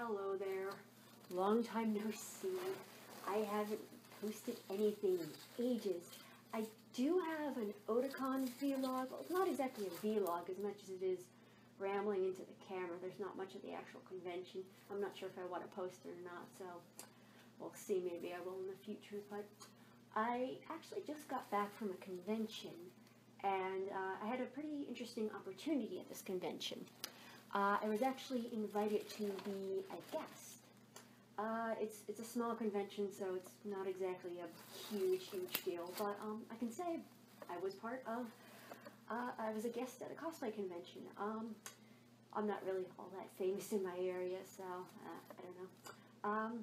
Hello there. Long time no see. I haven't posted anything in ages. I do have an Otakon vlog. Well, not exactly a vlog as much as it is rambling into the camera. There's not much of the actual convention. I'm not sure if I want to post it or not, so we'll see. Maybe I will in the future. But I actually just got back from a convention, and I had a pretty interesting opportunity at this convention. I was actually invited to be a guest. It's a small convention, so it's not exactly a huge deal, but I can say I was part of, I was a guest at a cosplay convention. I'm not really all that famous in my area, so I don't know.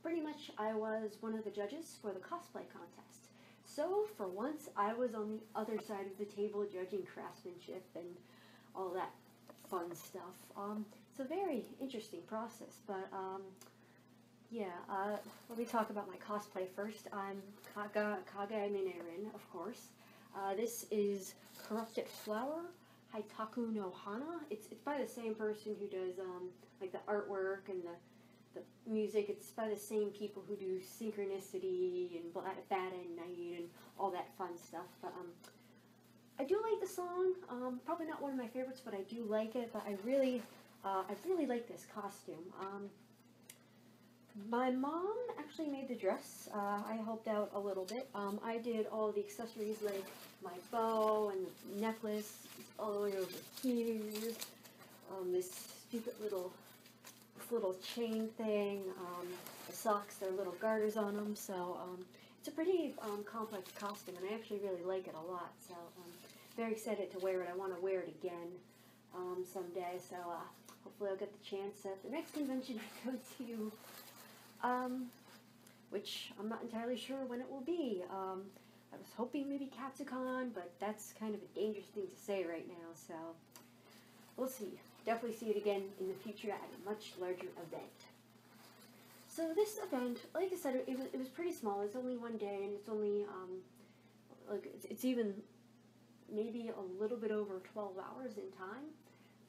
Pretty much I was one of the judges for the cosplay contest. So for once I was on the other side of the table judging craftsmanship and all that fun stuff. It's a very interesting process, but yeah, let me talk about my cosplay first. I'm Kage Minerin, of course. This is Corrupted Flower, Haitoku no Hana. It's by the same person who does like the artwork and the music. It's by the same people who do Synchronicity and Bad and Night and all that fun stuff. But I do like the song. Probably not one of my favorites, but I do like it. But I really like this costume. My mom actually made the dress. I helped out a little bit. I did all the accessories like my bow and the necklace all the way over here. This stupid little chain thing. The socks, they're little garters on them. So it's a pretty complex costume, and I actually really like it a lot. So I'm very excited to wear it. I want to wear it again someday. So hopefully I'll get the chance at the next convention I go to. Which I'm not entirely sure when it will be. I was hoping maybe Capsucon, but that's kind of a dangerous thing to say right now, so we'll see. Definitely see it again in the future at a much larger event. So this event, like I said, it was pretty small. It's only one day, and it's only, like, it's even maybe a little bit over 12 hours in time,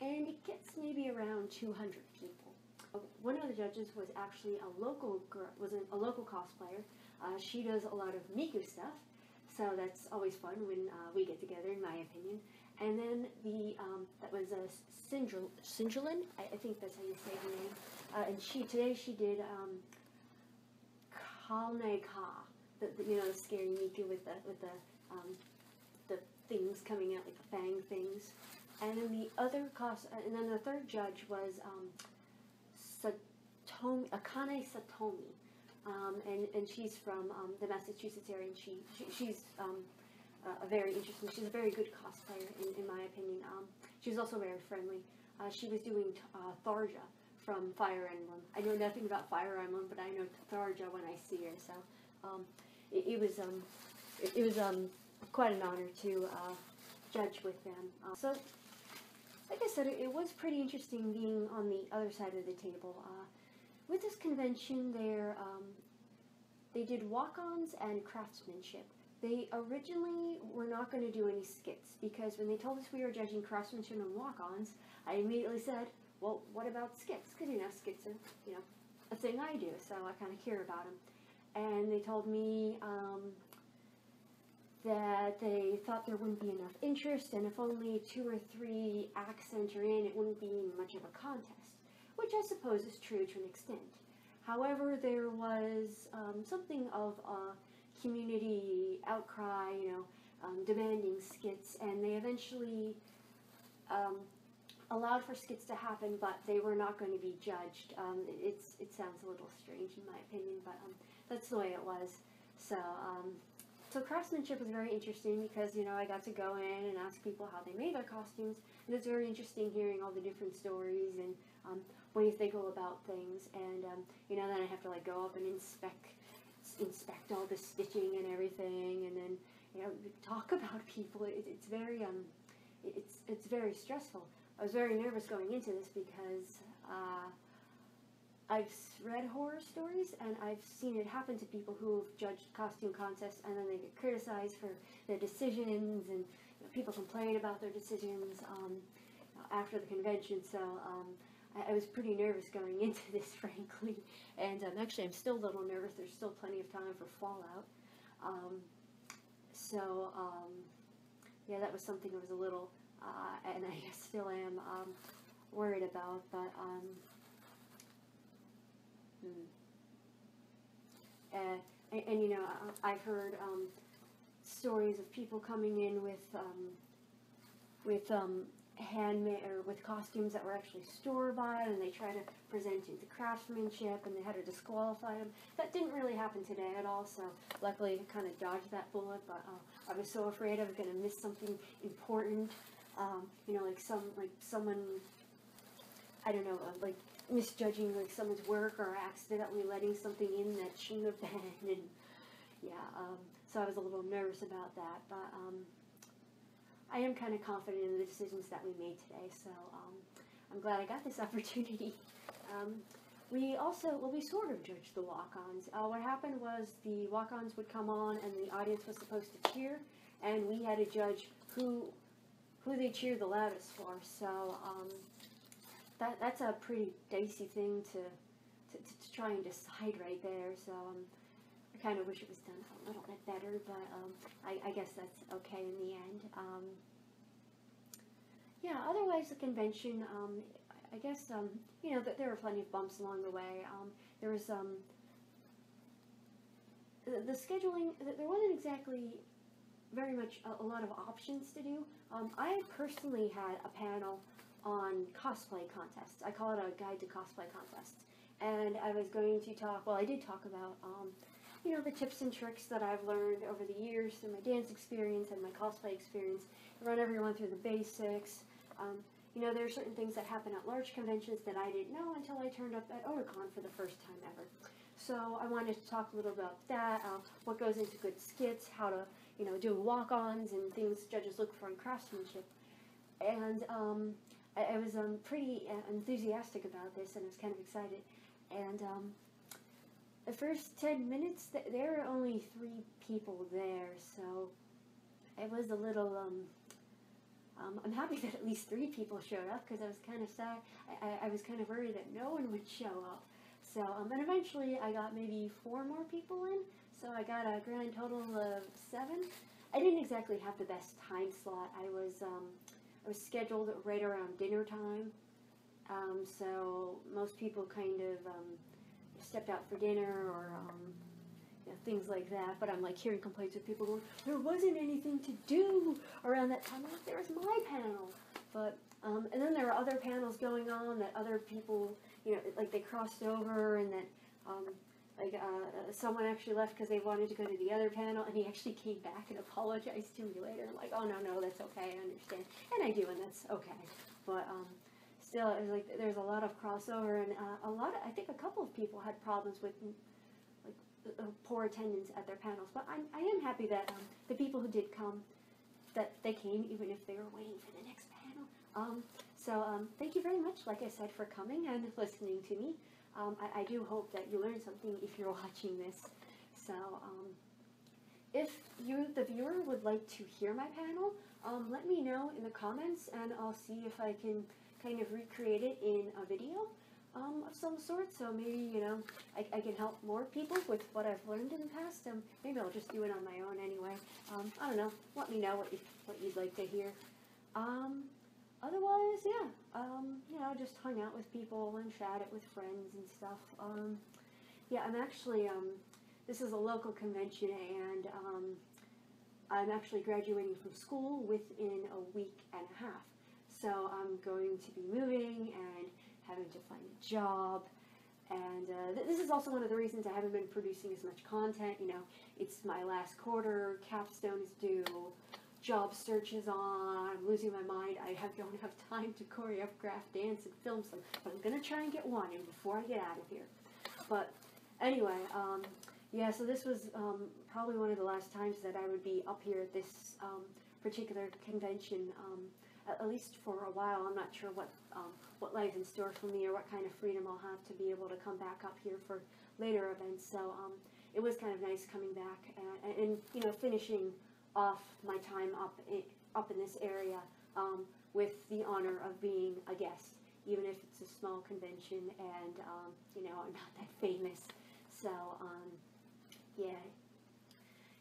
and it gets maybe around 200 people. One of the judges was actually a local girl, a local cosplayer. She does a lot of Miku stuff, so that's always fun when we get together, in my opinion. And then that was Sinjulin, I think that's how you say her name. And today she did Kalne-Ka, the scary Miku with the things coming out, like the fang things. And then the third judge was Akane Satomi, and she's from the Massachusetts area, and she's a very interesting, she's a very good cosplayer in my opinion. She's also very friendly. She was doing Tharja from Fire Emblem. I know nothing about Fire Emblem, but I know Tharja when I see her, so it was quite an honor to judge with them. So like I said, it was pretty interesting being on the other side of the table. With this convention, they did walk-ons and craftsmanship. They originally were not going to do any skits, because when they told us we were judging craftsmanship and walk-ons, I immediately said, well, what about skits? Because, skits are, a thing I do, so I kind of care about them. And they told me that they thought there wouldn't be enough interest, and if only 2 or 3 acts enter in, it wouldn't be much of a contest, which I suppose is true to an extent. However, there was something of a community outcry, demanding skits, and they eventually allowed for skits to happen, but they were not going to be judged. It sounds a little strange in my opinion, but that's the way it was. So craftsmanship was very interesting because, I got to go in and ask people how they made their costumes, and it's very interesting hearing all the different stories and ways they go about things, and, then I have to, go up and inspect all the stitching and everything, and then, talk about people. It's very stressful. I was very nervous going into this because I've read horror stories, and I've seen it happen to people who have judged costume contests, and then they get criticized for their decisions, and people complain about their decisions after the convention. So I was pretty nervous going into this, frankly, and actually I'm still a little nervous. There's still plenty of time for fallout. Yeah, that was something I was a little, and I still am worried about, but and you know, I've heard stories of people coming in with handmade or with costumes that were actually store-bought, and they try to present it to craftsmanship, and they had to disqualify them. That didn't really happen today at all, so luckily I kind of dodged that bullet, but I was so afraid I was going to miss something important, you know, like someone, I don't know, like misjudging like someone's work or accidentally letting something in that shouldn't have been, and yeah, so I was a little nervous about that, but I am kind of confident in the decisions that we made today, so I'm glad I got this opportunity. We sort of judged the walk-ons. What happened was the walk-ons would come on and the audience was supposed to cheer, and we had to judge who they cheered the loudest for, so that's a pretty dicey thing to try and decide right there, so I kind of wish it was done a little bit better, but I guess that's okay in the end. Yeah, otherwise the convention, I guess, you know, there were plenty of bumps along the way. There was, the scheduling, there wasn't exactly very much a lot of options to do. I personally had a panel on cosplay contests. I call it a guide to cosplay contests. And I was going to talk, well, I did talk about, you know, the tips and tricks that I've learned over the years through my dance experience and my cosplay experience, run everyone through the basics. You know, there are certain things that happen at large conventions that I didn't know until I turned up at Otakon for the first time ever. So I wanted to talk a little about that, what goes into good skits, how to, you know, do walk-ons and things judges look for in craftsmanship. And I was pretty enthusiastic about this, and I was kind of excited. And the first 10 minutes, there were only 3 people there, so it was a little, I'm happy that at least 3 people showed up, because I was kind of sad. I was kind of worried that no one would show up. So, and eventually I got maybe 4 more people in, so I got a grand total of 7. I didn't exactly have the best time slot. I was scheduled right around dinner time, so most people kind of stepped out for dinner or you know, things like that. But I'm like hearing complaints of people going, there wasn't anything to do around that time. Like, there was my panel, but and then there were other panels going on that other people, you know, like they crossed over, and that someone actually left because they wanted to go to the other panel, and he actually came back and apologized to me later. I'm like, oh no, that's okay, I understand, and I do, and that's okay. But still, it was like there's a lot of crossover, and I think a couple of people had problems with like poor attendance at their panels. But I am happy that the people who did come, that they came even if they were waiting for the next panel. So thank you very much, like I said, for coming and listening to me. I do hope that you learned something if you're watching this. So, if you, the viewer, would like to hear my panel, let me know in the comments, and I'll see if I can kind of recreate it in a video of some sort. So maybe, you know, I can help more people with what I've learned in the past. Maybe I'll just do it on my own anyway. I don't know. Let me know what you'd like to hear. Otherwise, yeah, you know, just hung out with people and chatted with friends and stuff. Yeah, I'm actually, this is a local convention, and I'm actually graduating from school within a week and a half. So I'm going to be moving and having to find a job. And this is also one of the reasons I haven't been producing as much content. You know, it's my last quarter, capstone is due, job search is on, I'm losing my mind, don't have time to choreograph, dance, and film some, but I'm going to try and get one in before I get out of here. But anyway, yeah, so this was probably one of the last times that I would be up here at this particular convention, at least for a while. I'm not sure what lies in store for me or what kind of freedom I'll have to be able to come back up here for later events. So it was kind of nice coming back and you know, finishing off my time up in this area with the honor of being a guest even if it's a small convention and, you know, I'm not that famous. So, yeah.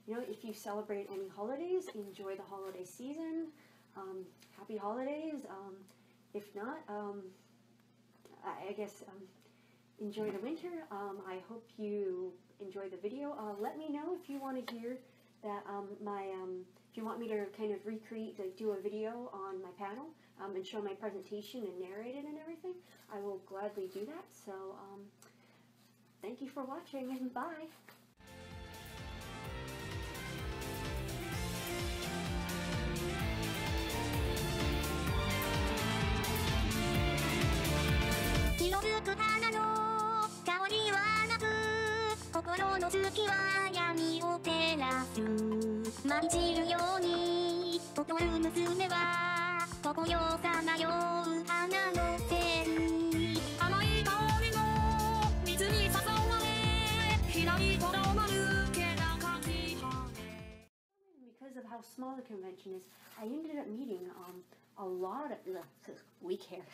You know, if you celebrate any holidays, enjoy the holiday season. Happy holidays. If not, I guess enjoy the winter. I hope you enjoy the video. Let me know if you want to hear that if you want me to kind of recreate, like do a video on my panel and show my presentation and narrate it and everything. I will gladly do that. So thank you for watching and bye. 色づく花の香りはなく心の月は闇を照らす舞い散るように踊る娘は常世さまよう花の線甘い香りの水に誘われ開いたらまるけなかき羽 Because of how small the convention is, I ended up meeting a lot of weak hair.